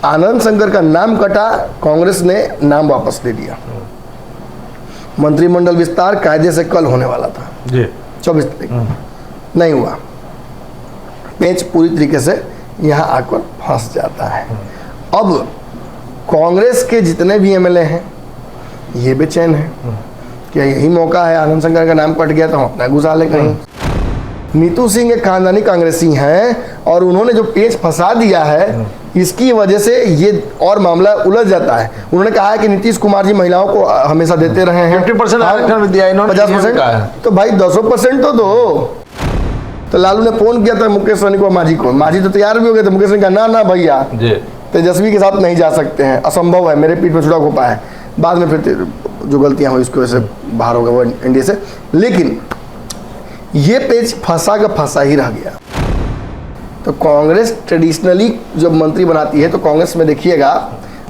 आनंद शंकर का नाम कटा, कांग्रेस ने नाम वापस ले लिया। मंत्रिमंडल विस्तार कायदे से कल होने वाला था जी, 24 तारीख, नहीं हुआ। पेच पूरी तरीके से यहाँ आकर फंस जाता है। अब कांग्रेस के जितने भी एमएलए हैं ये बेचैन है कि यही मौका है, आनंद शंकर का नाम कट गया तो हम अपना घुसा ले कहीं। नीतू सिंह एक खानदानी कांग्रेसी हैं और उन्होंने जो पेच फंसा दिया है, इसकी वजह से ये और मामला उलझ जाता है। उन्होंने कहा है कि नीतीश कुमार जी महिलाओं को हमेशा देते रहे हैं 50% आरक्षण दिया इन्होंने, 50%, तो भाई 200% तो दो। तो लालू ने फोन किया था मुकेश सहनी को, माझी को, माझी तो तैयार भी हो गए थे। मुकेश ने कहा ना ना भैया, तेजस्वी के साथ नहीं जा सकते हैं, असंभव है, मेरे पीठ में छुरा घोपा है। बाद में फिर जो गलतियां हुई उसकी वजह से बाहर हो गए वो एनडीए से। लेकिन ये पेज फंसा का फंसा ही रह गया। तो कांग्रेस ट्रेडिशनली जब मंत्री बनाती है तो कांग्रेस में देखिएगा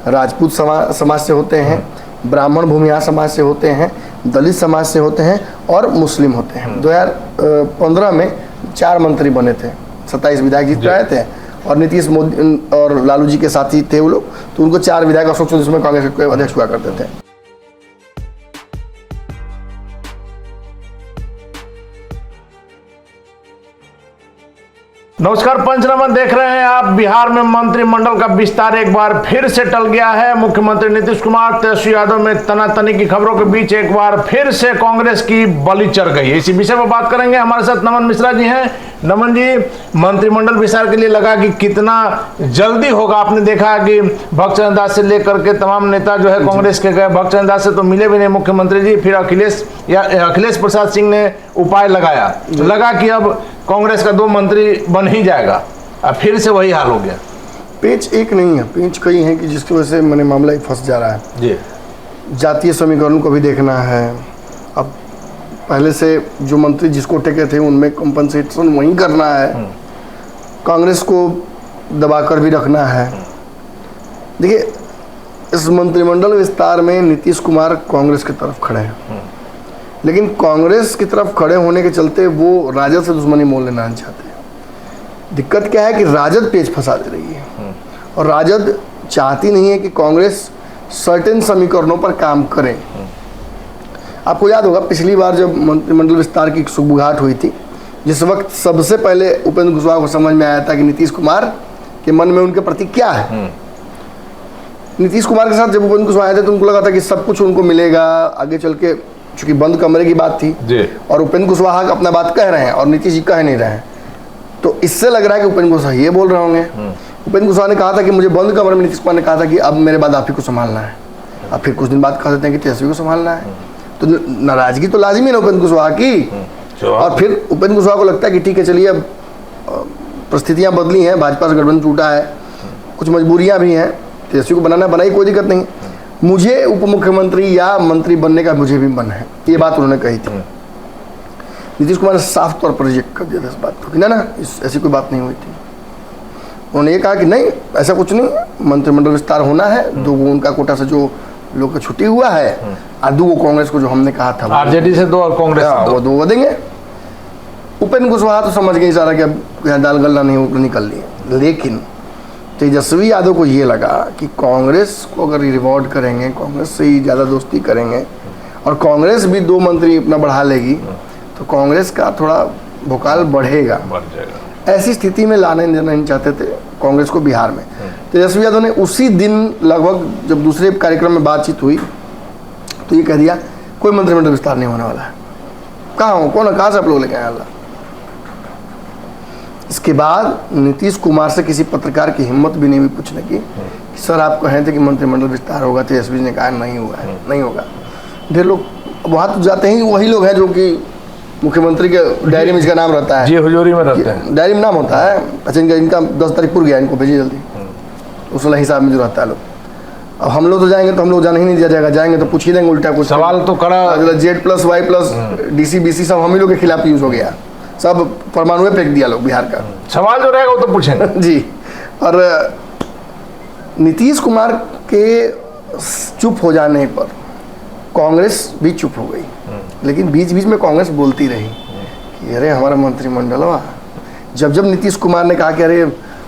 राजपूत समाज से होते हैं, ब्राह्मण भूमिहार समाज से होते हैं, दलित समाज से होते हैं और मुस्लिम होते हैं। 2015 में 4 मंत्री बने थे, 27 विधायक जीत आए थे और नीतीश मोदी और लालू जी के साथी थे वो लोग, तो उनको 4 विधायक अशोक चौधरी में कांग्रेस के अध्यक्ष हुआ करते थे। नमस्कार, पंचनमन देख रहे हैं आप। बिहार में मंत्रिमंडल का विस्तार एक बार फिर से टल गया है। मुख्यमंत्री नीतीश कुमार, तेजस्वी यादव में तनातनी की खबरों के बीच एक बार फिर से कांग्रेस की बलि चढ़ गई है। इसी विषय पर बात करेंगे। हमारे साथ नमन मिश्रा जी हैं। नमन जी, मंत्रिमंडल विस्तार के लिए लगा कि कितना जल्दी होगा? आपने देखा कि भक्तचरण दास से लेकर के तमाम नेता जो है कांग्रेस के गए, भक्तचरण दास से तो मिले भी नहीं मुख्यमंत्री जी। फिर अखिलेश प्रसाद सिंह ने उपाय लगाया, लगा कि अब कांग्रेस का 2 मंत्री बन ही जाएगा। अब फिर से वही हाल हो गया। पेच एक नहीं है, पेच कई हैं कि जिसकी वजह से मैंने मामला ही फंस जा रहा है जी। जातीय समीकरण को भी देखना है। अब पहले से जो मंत्री जिसको टिके थे उनमें कंपनसेशन वही करना है, कांग्रेस को दबाकर भी रखना है। देखिए, इस मंत्रिमंडल विस्तार में नीतीश कुमार कांग्रेस की तरफ खड़े हैं, लेकिन कांग्रेस की तरफ खड़े होने के चलते वो राजद से दुश्मनी मोल लेना नहीं चाहते। दिक्कत क्या है कि राजद पेच फंसा दे रही है और राजद चाहती नहीं है कि कांग्रेस सर्टेन समीकरणों पर काम करे। आपको याद होगा पिछली बार जब मंत्रिमंडल विस्तार की सुबुगाहट हुई थी, जिस वक्त सबसे पहले उपेंद्र कुशवाहा को समझ में आया था कि नीतीश कुमार के मन में उनके प्रति क्या है। नीतीश कुमार के साथ जब उपेंद्र कुशवाहा आए थे तो उनको लगा था कि सब कुछ उनको मिलेगा आगे चल के, चूंकि बंद कमरे की बात थी और उपेंद्र कुशवाहा अपना बात कह रहे हैं और नीतीश जी कह नहीं रहे हैं, तो इससे लग रहा है कि उपेंद्र कुशवाहा ये बोल रहे होंगे। उपेंद्र कुशवाहा ने कहा था कि मुझे बंद कमरे में नीतीश कुमार ने कहा था कि अब मेरे बाद आप ही को संभालना है। अब फिर कुछ दिन बाद कह देते हैं कि तेजस्वी को संभालना है, तो नाराजगी तो लाजिमी है ना उपेंद्र कुशवाहा की। और फिर उपेंद्र कुशवाहा को लगता है कि ठीक है चलिए, अब परिस्थितियाँ बदली हैं, भाजपा से गठबंधन टूटा है, कुछ मजबूरियाँ भी हैं, तेजस्वी को बनाना बनाई, कोई दिक्कत नहीं, मुझे उप मुख्यमंत्री या मंत्री बनने का मुझे भी मन है, ये बात उन्होंने कही थी। नीतीश कुमार ने साफ तौर पर रिजेक्ट कर दिया था इस बात को कि ना ऐसी कोई बात नहीं हुई थी। उन्होंने ये कहा कि नहीं, ऐसा कुछ नहीं, मंत्रिमंडल विस्तार होना है, 2 उनका कोटा से जो लोग का छुट्टी हुआ है और 2 कांग्रेस को जो हमने कहा था, आरजेडी से 2 और कांग्रेस से 2, वो 2 देंगे। उपेंद्र कुशवाहा तो समझ गए सारा कि अब दाल गल्ला नहीं निकल ली। लेकिन तेजस्वी यादव को ये लगा कि कांग्रेस को अगर रिवॉर्ड करेंगे, कांग्रेस से ही ज़्यादा दोस्ती करेंगे और कांग्रेस भी 2 मंत्री अपना बढ़ा लेगी तो कांग्रेस का थोड़ा भोकाल बढ़ जाएगा। ऐसी स्थिति में लाने नहीं चाहते थे कांग्रेस को बिहार में। तेजस्वी यादव ने उसी दिन लगभग जब दूसरे कार्यक्रम में बातचीत हुई तो ये कह दिया कोई मंत्रिमंडल विस्तार नहीं होने वाला है। कहाँ से आप लोग लेके आए अल्लाह। इसके बाद नीतीश कुमार से किसी पत्रकार की हिम्मत भी नहीं हुई पूछने की कि सर आप कहें थे कि मंत्रिमंडल विस्तार होगा, तेजस्वी ने कहा नहीं हुआ है, नहीं होगा। ढेर लोग वहाँ तो जाते ही वही लोग हैं जो कि मुख्यमंत्री के डायरी में इसका नाम रहता है, जी हुजूरी में रहते हैं, डायरी में नाम होता है। अच्छा इनका 10 तारीख पूर्व गया, इनको भेजिए जल्दी, उस वाला हिसाब में जो रहता है लोग। अब हम लोग तो जाएंगे तो हम लोग जाने ही नहीं दिया जाएगा, जाएंगे तो पूछ ही देंगे उल्टा कुछ सवाल तो कड़ा। Z+Y+ DC सब हम ही लोग के खिलाफ यूज हो गया, सब परमाणु फेंक दिया लोग बिहार का। सवाल जो रहेगा वो तो पूछेंगे जी। और नीतीश कुमार के चुप हो जाने पर कांग्रेस भी चुप हो गई, लेकिन बीच बीच में कांग्रेस बोलती रही कि अरे हमारा मंत्रिमंडल हुआ। जब नीतीश कुमार ने कहा कि अरे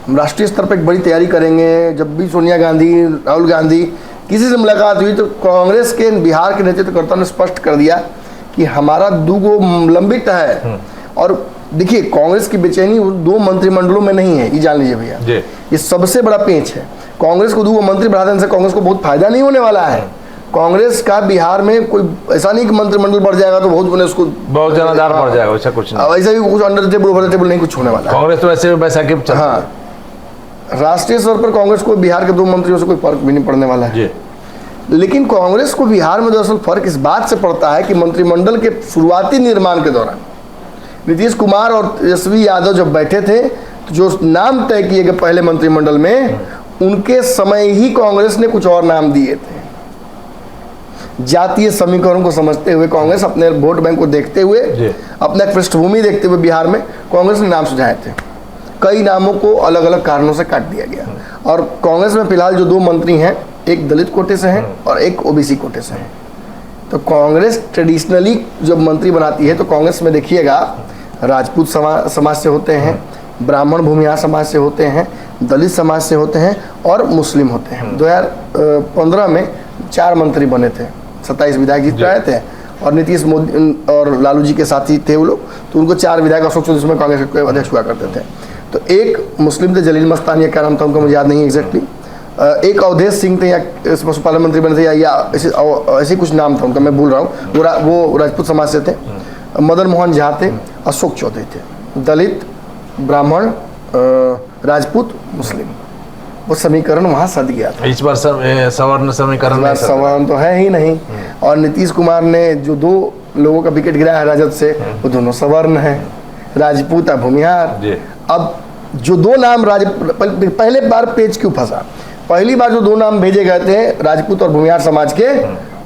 हम राष्ट्रीय स्तर पर एक बड़ी तैयारी करेंगे। जब भी सोनिया गांधी, राहुल गांधी किसी से मुलाकात हुई तो कांग्रेस के बिहार के नेतृत्वकर्ता ने स्पष्ट कर दिया कि हमारा दूगो लंबित है। और देखिए, कांग्रेस की बेचैनी 2 मंत्रिमंडलों में नहीं है, ये जान लीजिए भैया, ये सबसे बड़ा पेंच है। कांग्रेस को 2 मंत्री बढ़ा देने से कांग्रेस को बहुत फायदा नहीं होने वाला है। कांग्रेस का बिहार में कोई ऐसा नहीं कि मंत्रिमंडल बढ़ जाएगा तो बहुत उसको बहुत जनाधार बढ़ जाएगा, वैसा कुछ नहीं, वैसा भी कुछ under the table over the table नहीं कुछ होने वाला। कांग्रेस तो वैसे वैसा कि हाँ, राष्ट्रीय स्तर पर कांग्रेस को बिहार के 2 मंत्रियों से कोई फर्क भी नहीं पड़ने वाला है। लेकिन कांग्रेस को बिहार में दरअसल फर्क इस बात से पड़ता है कि मंत्रिमंडल के शुरुआती निर्माण के दौरान नीतीश कुमार और तेजस्वी यादव जब बैठे थे तो जो नाम तय किए गए पहले मंत्रिमंडल में, उनके समय ही कांग्रेस ने कुछ और नाम दिए थे। जातीय समीकरण को समझते हुए कांग्रेस, अपने वोट बैंक को देखते हुए, अपना पृष्ठभूमि देखते हुए बिहार में कांग्रेस ने नाम सुझाए थे। कई नामों को अलग अलग कारणों से काट दिया गया। और कांग्रेस में फिलहाल जो 2 मंत्री हैं, एक दलित कोटे से हैं और एक ओबीसी कोटे से हैं। तो कांग्रेस ट्रेडिशनली जब मंत्री बनाती है तो कांग्रेस में देखिएगा राजपूत समाज से होते हैं, ब्राह्मण भूमिहार समाज से होते हैं, दलित समाज से होते हैं और मुस्लिम होते हैं। 2015 में 4 मंत्री बने थे, 27 विधायक जीत आए थे और नीतीश मोदी और लालू जी के साथी थे वो लोग, तो उनको 4 विधायक अशोक चौधरी उसमें कांग्रेस के अध्यक्ष हुआ करते थे। तो एक मुस्लिम थे, जलील मस्तान या क्या नाम था उनका मुझे याद नहीं एग्जैक्टली, एक अवधेश सिंह थे या पशुपालन मंत्री बने थे या ऐसे कुछ नाम था उनका, मैं भूल रहा हूँ, वो राजपूत समाज से थे। मदन मोहन झा थे, अशोक चौधरी थे, दलित, ब्राह्मण, राजपूत, मुस्लिम, वो समीकरण वहाँ सद गया था। इस बार सवर्ण समीकरण सवर्ण तो है ही नहीं। और नीतीश कुमार ने जो 2 लोगों का विकेट गिराया है राजद से, वो दोनों सवर्ण है, राजपूत और भूमिहार। अब जो 2 नाम पहले बार पेच क्यों फंसा? पहली बार जो 2 नाम भेजे गए थे राजपूत और भूमिहार समाज के,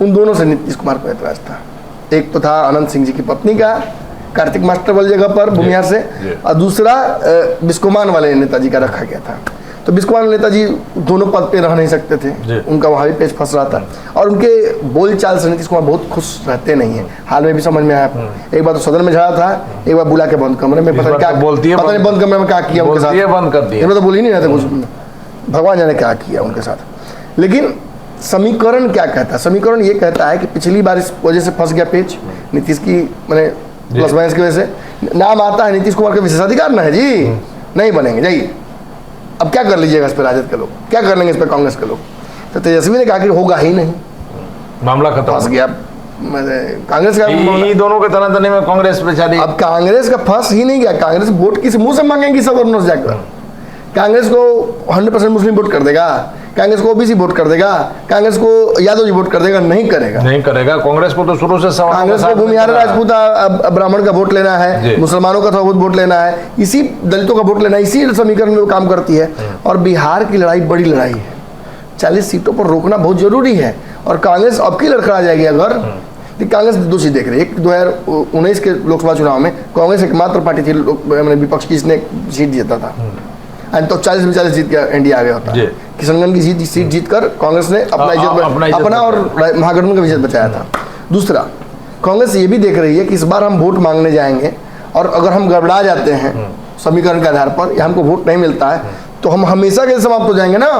उन दोनों से नीतीश कुमार को ऐतराज था। एक तो था अनंत सिंह जी की पत्नी का, कार्तिक मास्टर वाली जगह पर भूमिहार से, और दूसरा बिस्कोमान वाले नेताजी का रखा गया था। तो बिस्कोमान नेताजी दोनों पद पे रह नहीं सकते थे, उनका वहाँ भी पेच फंस रहा था। और उनके बोलचाल से नीतीश कुमार बहुत खुश रहते नहीं है, हाल में भी समझ में आया। एक बार तो सदन में झड़ा था, एक बार बुला के बंद कमरे में, पता नहीं बंद कमरे में क्या किया उनके साथ, बंद कर दिया, तो बोल ही नहीं रहे थे कुछ, भगवान जाने क्या किया उनके साथ। लेकिन समीकरण क्या कहता है? समीकरण ये कहता है कि पिछली बार इस वजह से फंस गया पेच, नीतीश की मैंने प्लस माइनस की वजह से नाम आता है, नीतीश कुमार का विशेषाधिकार ना है जी, नहीं बनेंगे जाइए। अब क्या कर लीजिएगा इस पर राजद के लोग, क्या कर लेंगे इस पर कांग्रेस के लोग? तो तेजस्वी ने कहा कि होगा ही नहीं, मामला खत्म, फंस गया कांग्रेस का। ये दोनों के तनातनी में कांग्रेस बेचारी, अब कांग्रेस का फंस ही नहीं गया। कांग्रेस वोट किस मुंह से मांगेंगी सवर्णों से जाकर? कांग्रेस को 100% मुस्लिम वोट कर देगा, कांग्रेस को ओबीसी वोट कर देगा, कांग्रेस को यादव जी वोट कर देगा? नहीं करेगा। कांग्रेस को तो शुरू से कांग्रेस को भूमिहार राजपूत ब्राह्मण का वोट लेना है, मुसलमानों का थोड़ा वोट लेना है, इसी दलितों का वोट लेना है, इसी समीकरण में वो काम करती है। और बिहार की लड़ाई बड़ी लड़ाई है, 40 सीटों पर रोकना बहुत जरूरी है। और कांग्रेस अब की लड़खड़ा जाएगी अगर, कांग्रेस 2 चीज देख रही है। 2019 के लोकसभा चुनाव में कांग्रेस एकमात्र पार्टी थी विपक्ष की जिसने सीट जीता था, तो 40 में 40 जीत के एनडीए आ गया होता। किशनगंज की सीट जीतकर कांग्रेस ने अपना और महागठबंधन का विजय बचाया था। दूसरा, कांग्रेस ये भी देख रही है कि इस बार हम वोट मांगने जाएंगे और अगर हम गड़बड़ा जाते हैं समीकरण के आधार पर या हमको वोट नहीं मिलता है तो हम हमेशा के समाप्त हो जाएंगे ना।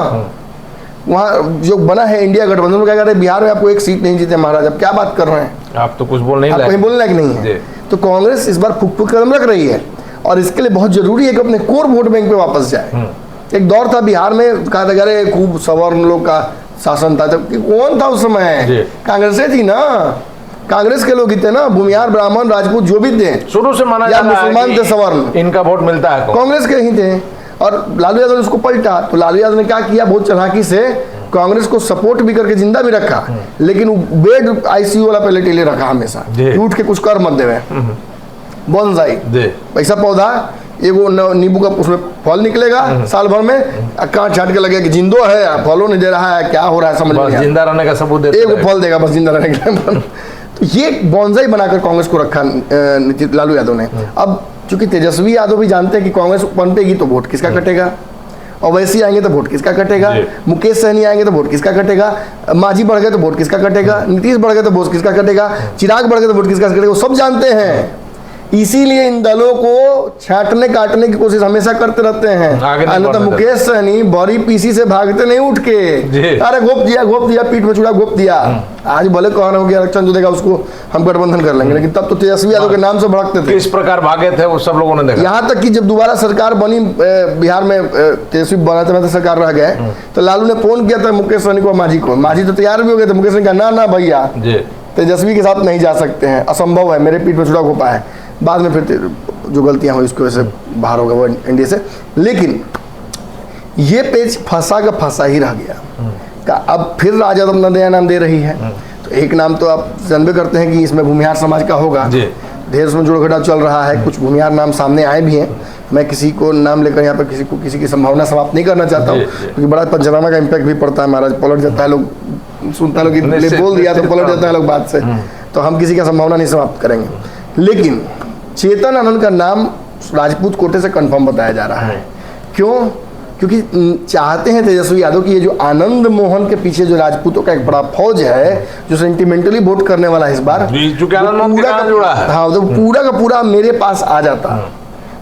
वहाँ जो बना है इंडिया गठबंधन में क्या कर रहे हैं, बिहार में आपको 1 सीट नहीं जीते महाराज, अब क्या बात कर रहे हैं आप? तो कुछ बोलने लायक नहीं है। तो कांग्रेस इस बार फुक कदम रख रही है और इसके लिए बहुत जरूरी है कि अपने कोर वोट बैंक पे वापस जाए। एक दौर था बिहार में, कहा था अरे खूब सवर्ण लोग का शासन था, जबकि कौन था उस समय? कांग्रेस थी ना, कांग्रेस के लोग थे ना, भूमिहार ब्राह्मण राजपूत जो भी थे शुरू से माना या मुसलमान थे, सवर्ण, इनका वोट मिलता है, कांग्रेस के ही थे। और लालू यादव ने उसको पलटा, तो लालू यादव ने क्या किया, बहुत चालाकी से कांग्रेस को सपोर्ट भी करके जिंदा भी रखा, लेकिन बेड आईसीयू वाला पहले टेले रखा हमेशा, उठ के कुछ कर मत देवे। बोनसाई पैसा पौधा, एगो नींबू का उसमें फल निकलेगा साल भर में, काट छाट के लगेगा कि जिंदो है, फलों नहीं दे रहा है, क्या हो रहा है समझ नहीं, जिंदा रहने का सबूत एगो फल देगा बस जिंदा रहने के। तो ये बोनसाई बनाकर कांग्रेस को रखा लालू यादव ने। अब चूंकि तेजस्वी यादव भी जानते हैं कि कांग्रेस पनपेगी तो वोट किसका कटेगा, ओवैसी आएंगे तो वोट किसका कटेगा, मुकेश सहनी आएंगे तो वोट किसका कटेगा, मांझी बढ़ गए तो वोट किसका कटेगा, नीतीश बढ़ गए तो वोट किसका कटेगा, चिराग बढ़ गए तो वोट किसका कटेगा। वो सब जानते हैं इसीलिए इन दलों को छांटने काटने की कोशिश हमेशा करते रहते हैं। अन्यथा मुकेश सहनी बड़ी पीसी से भागते नहीं उठ के, अरे घोप दिया पीठ में चूड़ा घोप दिया। आज भले कहना हो गया आरक्षण जो देगा उसको हम गठबंधन कर लेंगे, लेकिन तब तो तेजस्वी यादव के नाम से भड़कते थे। किस प्रकार भागे थे वो सब लोगों ने देखा। यहाँ तक कि जब दोबारा सरकार बनी बिहार में, तेजस्वी बनाते सरकार रह गए, तो लालू ने फोन किया था मुकेश सहनी को, मांझी को। मांझी तो तैयार भी हो गए थे, मुकेश सहनी कहा ना भैया तेजस्वी के साथ नहीं जा सकते हैं, असंभव है, मेरे पीठ में छुड़ा घोपा है। बाद में फिर जो गलतियां हुई उसकी वजह से बाहर हो गया वो एनडीए से। लेकिन ये पेज फंसा का फंसा ही रह गया का अब फिर राजद अपना नया नाम दे रही है। तो एक नाम तो आप जानबे करते हैं कि इसमें भूमिहार समाज का होगा, ढेर उसमें जोड़ घटाव चल रहा है, कुछ भूमिहार नाम सामने आए भी हैं। मैं किसी को नाम लेकर यहाँ पर किसी की संभावना समाप्त नहीं करना चाहता हूँ, क्योंकि बड़ा पंचनामा का इम्पैक्ट भी पड़ता है। महाराज पलट जाता है, लोग सुनता है, लोग बोल दिया तो पलट जाता है लोग बात से, तो हम किसी का संभावना नहीं समाप्त करेंगे। लेकिन चेतन आनंद का नाम राजपूत कोटे से कंफर्म बताया जा रहा है। क्यों? क्योंकि चाहते हैं तेजस्वी यादव की ये जो आनंद मोहन के पीछे जो राजपूतों का एक बड़ा फौज है जो सेंटिमेंटली वोट करने वाला है इस बार, हाँ, तो पूरा का पूरा मेरे पास आ जाता,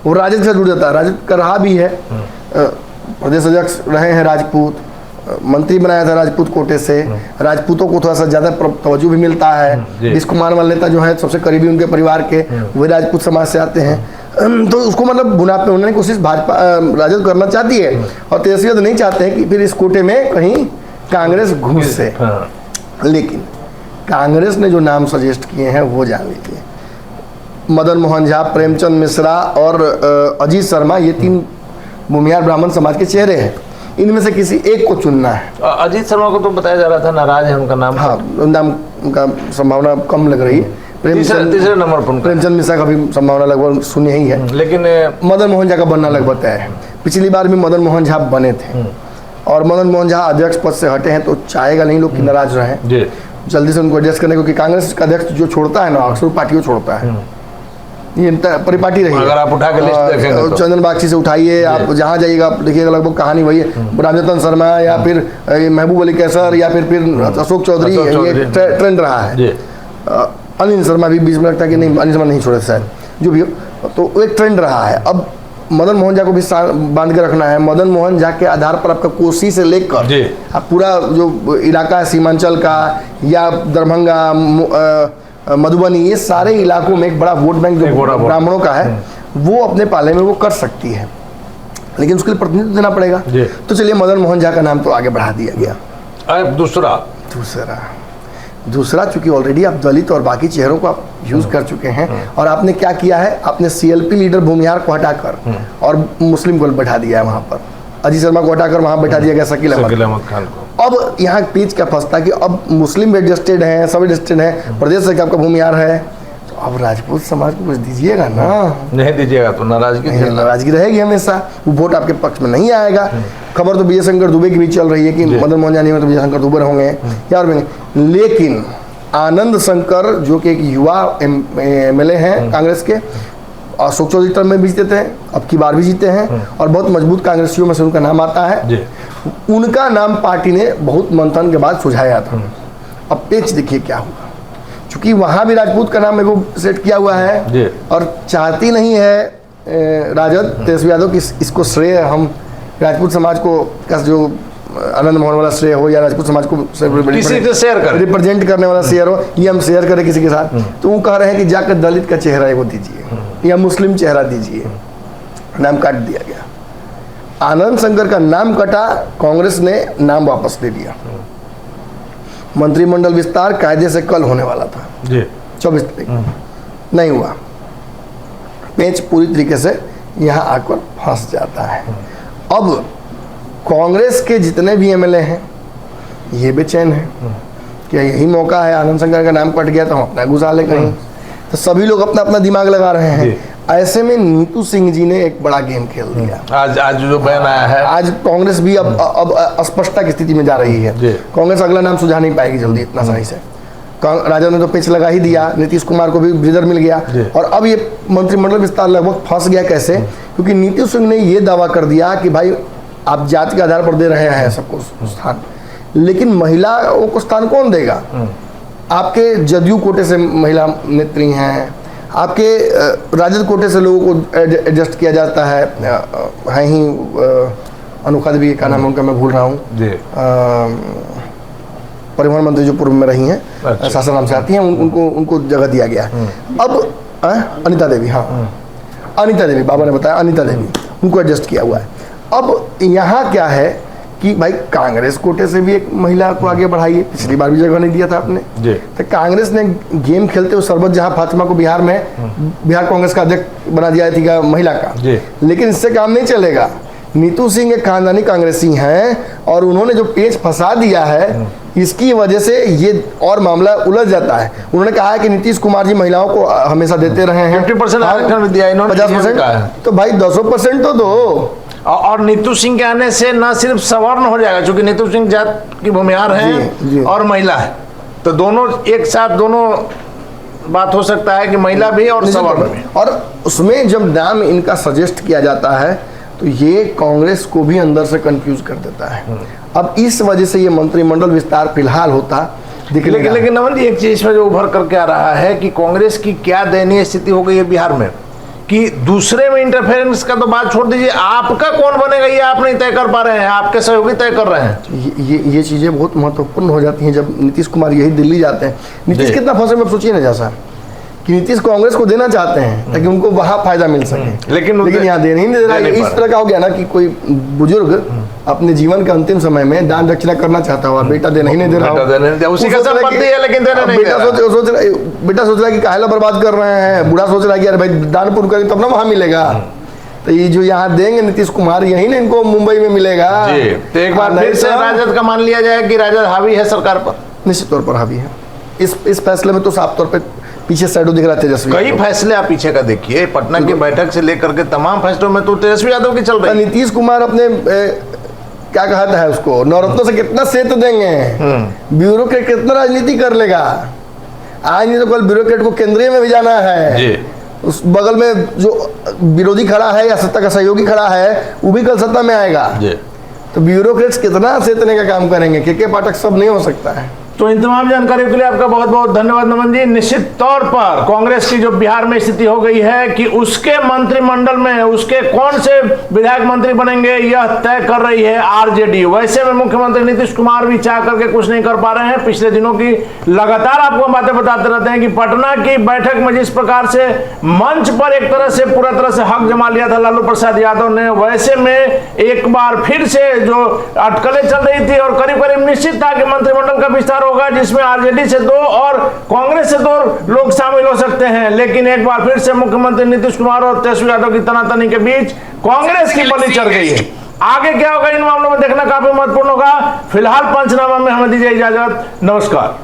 वो राजद से जुड़ जाता। राजद का रहा भी है, प्रदेश अध्यक्ष रहे हैं राजपूत, मंत्री बनाया था राजपूत कोटे से, राजपूतों को थोड़ा सा ज्यादा तवज्जो भी मिलता है। विश कुमार वाले नेता जो है सबसे करीबी उनके परिवार के, वे राजपूत समाज से आते हैं, तो उसको मतलब बुनापे होने की कोशिश भाजपा राजद करना चाहती है। और तेजस्वी तो नहीं चाहते हैं कि फिर इस कोटे में कहीं कांग्रेस घुस से। लेकिन कांग्रेस ने जो नाम सजेस्ट किए हैं वो जान लीजिए, मदन मोहन झा, प्रेमचंद मिश्रा और अजीत शर्मा, ये 3 भूमिहार ब्राह्मण समाज के चेहरे हैं। इनमें से किसी एक को चुनना है। अजीत शर्मा को तो बताया जा रहा था नाराज है उनका नाम, हाँ, नाम का संभावना कम लग रही है। तीसरे नंबर पर प्रेमचंद मिश्रा का भी संभावना लगभग शून्य ही है, लेकिन मदन मोहन झा का बनना लगभग तय है। पिछली बार भी मदन मोहन झा बने थे और मदन मोहन झा अध्यक्ष पद से हटे हैं, तो चाहेगा नहीं लोग कि नाराज रहे, जल्दी से उनको एडजस्ट करने, क्योंकि कांग्रेस का अध्यक्ष जो छोड़ता है ना अक्सर पार्टी को छोड़ता है। ये परिपाटी रही है। अगर आप उठा के लिस्ट देखेंगे तो चंदन बागची से उठाइए, आप जहाँ जाइएगा आप देखिएगा लगभग कहानी वही है। रामजतन शर्मा या फिर महबूब अली कैसर या फिर अशोक चौधरी, ये ट्रेंड रहा है। अनिल शर्मा भी बीच में लगता है कि नहीं, अनिल शर्मा नहीं छोड़े शायद, जो भी हो, तो एक ट्रेंड रहा है। अब मदन मोहन झा को भी बांध के रखना है। मदन मोहन झा के आधार पर आपका कोसी से लेकर आप पूरा जो इलाका है सीमांचल का या दरभंगा, मधुबनी, ये सारे इलाकों में एक बड़ा वोट बैंक जो ब्राह्मणों का है वो अपने पाले में वो कर सकती है, लेकिन उसके लिए प्रतिनिधित्व देना पड़ेगा। तो चलिए मदन मोहन झा का नाम तो आगे बढ़ा दिया गया। दूसरा चूंकि ऑलरेडी आप दलित और बाकी चेहरों को आप यूज कर चुके हैं, और आपने क्या किया है, आपने सीएलपी लीडर भूमिहार को हटाकर और मुस्लिम को बैठा दिया है वहां पर। अजीत शर्मा को हटाकर वहां बैठा दिया गया शकील अहमद खान को। अब यहाँ पेज क्या फंसता कि अब मुस्लिम एडजस्टेड हैं, सब एडजस्टेड हैं, प्रदेश से आपका भूमिहार है, तो अब राजपूत समाज को कुछ दीजिएगा ना। नहीं दीजिएगा तो नाराजगी रहेगी हमेशा, वो वोट आपके पक्ष में नहीं आएगा। खबर तो विजय शंकर दुबे की भी चल रही है कि मदन मोहन झा नहीं में तो विजय शंकर दुबे होंगे या और, लेकिन आनंद शंकर जो कि एक युवा एमएलए हैं कांग्रेस के, अशोक चौधरी टर्म में भी जीते थे, अब की बार भी जीते हैं और बहुत मजबूत कांग्रेसियों में से उनका नाम आता है। उनका नाम पार्टी ने बहुत मंथन के बाद सुझाया था। अब पेच देखिए क्या हुआ, क्योंकि वहां भी राजपूत का नाम मेरे को सेट किया हुआ है और चाहती नहीं है राजद तेजस्वी यादव की इसको श्रेय हम राजपूत समाज को जो आनंद मोहन वाला श्रेय हो या राजपूत समाज को किसी से शेयर कर रिप्रेजेंट करने वाला शेयर हो, ये हम शेयर करें किसी के साथ। तो वो कह रहे हैं कि जाकर दलित का चेहरा वो दीजिए या मुस्लिम चेहरा दीजिए, नाम काट दिया गया। आनंद शंकर का नाम कटा, कांग्रेस ने नाम वापस ले लिया। मंत्रिमंडल विस्तार कायदे से कल होने वाला था 24 तारीख, नहीं हुआ। पेच पूरी तरीके से यहाँ आकर फंस जाता है। अब कांग्रेस के जितने भी एमएलए हैं ये बेचैन है कि यही मौका है, आनंद शंकर का नाम कट गया तो हम अपना घुसा ले कहीं, तो सभी लोग अपना अपना दिमाग लगा रहे हैं। ऐसे में नीतू सिंह जी ने एक बड़ा गेम खेल दिया। आज जो बयान आया है, आज कांग्रेस भी अब अस्पष्टता की स्थिति में जा रही है। कांग्रेस अगला नाम सुझा नहीं पाएगी जल्दी इतना सही से। राजद ने तो पेच लगा ही दिया, नीतीश कुमार को भी ब्रीदर मिल गया और अब ये मंत्रिमंडल विस्तार लगभग फंस गया। कैसे? क्योंकि नीतीश सिंह ने ये दावा कर दिया कि भाई आप जाति के आधार पर दे रहे हैं सबको स्थान, लेकिन महिलाओं को स्थान कौन देगा? आपके जदयू कोटे से महिला नेत्री हैं, आपके राजद कोटे से लोगों को एडजस्ट किया जाता है ही अनोखा देवी, का नाम उनका मैं भूल रहा हूँ, परिवहन मंत्री जो पूर्व में रही हैं, अच्छा। सासाराम से आती हैं, उनको जगह दिया गया है। अब अनिता देवी, हाँ अनिता देवी, बाबा ने बताया अनिता देवी, उनको एडजस्ट किया हुआ है। अब यहाँ क्या है कि भाई कांग्रेस कोटे से भी एक महिला को आगे बढ़ाइए, पिछली बार भी जगह नहीं दिया था आपने, तो कांग्रेस ने गेम खेलते हुए सरबत जहां फातिमा को बिहार में बिहार कांग्रेस का अध्यक्ष बना दिया थी महिला का, लेकिन इससे काम नहीं चलेगा। नीतू सिंह एक खानदानी कांग्रेसी हैं और उन्होंने जो पेच फंसा दिया है, इसकी वजह से ये और मामला उलझ जाता है। उन्होंने कहा है कि नीतीश कुमार जी महिलाओं को हमेशा देते रहे हैं 50% आरक्षण दिया इन्होंने, 50%, तो भाई 200% तो दो। और नीतू सिंह के आने से न सिर्फ सवर्ण हो जाएगा, क्योंकि नीतू सिंह जात की भूमिहार है और महिला है, तो दोनों एक साथ दोनों बात हो सकता है कि महिला भी और सवर्ण भी। और उसमें जब नाम इनका सजेस्ट किया जाता है तो ये कांग्रेस को भी अंदर से कंफ्यूज कर देता है। अब इस वजह से ये मंत्रिमंडल विस्तार फिलहाल होता लेकिन नमन जी, एक चीज में जो उभर करके आ रहा है कि कांग्रेस की क्या दयनीय स्थिति हो गई है बिहार में, कि दूसरे में इंटरफेरेंस का तो बात छोड़ दीजिए, आपका कौन बनेगा ये आप नहीं तय कर पा रहे हैं, आपके सहयोगी तय कर रहे हैं। ये चीजें बहुत महत्वपूर्ण हो जाती हैं जब नीतीश कुमार यही दिल्ली जाते हैं। नीतीश कितना फंसे में सोचिए ना, जैसा कि नीतीश कांग्रेस को देना चाहते हैं ताकि उनको वहां फायदा मिल सके, लेकिन यहाँ देने ही नहीं दे रहा है। इस तरह का हो गया ना कि कोई बुजुर्ग अपने जीवन के अंतिम समय में दान दक्षिणा करना चाहता हो और बेटा देने ही नहीं दे रहा हो, उसी का संपत्ति है लेकिन देने नहीं दे रहा। बेटा सोच रहा है कि काहेला बर्बाद कर रहे हैं, बूढ़ा सोच रहा है कि अरे भाई दान पुण्य करेंगे तब ना वहां मिलेगा। तो ये जो यहाँ देंगे नीतीश कुमार, यही ना इनको मुंबई में मिलेगा। तो एक बार फिर से राजद का मान लिया जाए कि राजद हावी है सरकार पर, निश्चित तौर पर हावी है। इस फैसले में तो साफ तौर पर पीछे शैडो दिख रहा है तेजस्वी। कई फैसले आप पीछे का देखिए, पटना की बैठक से लेकर के तमाम फैसलों में तो तेजस्वी यादव की चल रही है। नीतीश कुमार अपने क्या कहता है उसको, नवरत्नों से कितना सेतु देंगे, ब्यूरोक्रेट कितना राजनीति कर लेगा। आज नहीं तो कल ब्यूरोक्रेट को केंद्रीय में भी जाना है, उस बगल में जो विरोधी खड़ा है या सत्ता का सहयोगी खड़ा है वो भी कल सत्ता में आएगा। तो ब्यूरोक्रेट्स कितना सेतने का काम करेंगे, के पाठक सब नहीं हो सकता है। तो इन तमाम जानकारी के लिए आपका बहुत बहुत धन्यवाद नमन जी। निश्चित तौर पर कांग्रेस की जो बिहार में स्थिति हो गई है कि उसके मंत्रिमंडल में उसके कौन से विधायक मंत्री बनेंगे यह तय कर रही है आरजेडी। वैसे में मुख्यमंत्री नीतीश कुमार भी चाह करके कुछ नहीं कर पा रहे हैं। पिछले दिनों की लगातार आपको बातें बताते रहते हैं कि पटना की बैठक में जिस प्रकार से मंच पर एक तरह से पूरा तरह से हक जमा लिया था लालू प्रसाद यादव ने, वैसे में एक बार फिर से जो अटकलें चल रही थी और करीब करीब निश्चित था कि मंत्रिमंडल का विस्तार होगा जिसमें आरजेडी से 2 और कांग्रेस से 2 लोग शामिल हो सकते हैं। लेकिन एक बार फिर से मुख्यमंत्री नीतीश कुमार और तेजस्वी यादव की तनातनी के बीच कांग्रेस की बलि चढ़ गई है। आगे क्या होगा इन मामलों में देखना काफी महत्वपूर्ण होगा। फिलहाल पंचनामा में हमें दीजिए इजाजत, नमस्कार।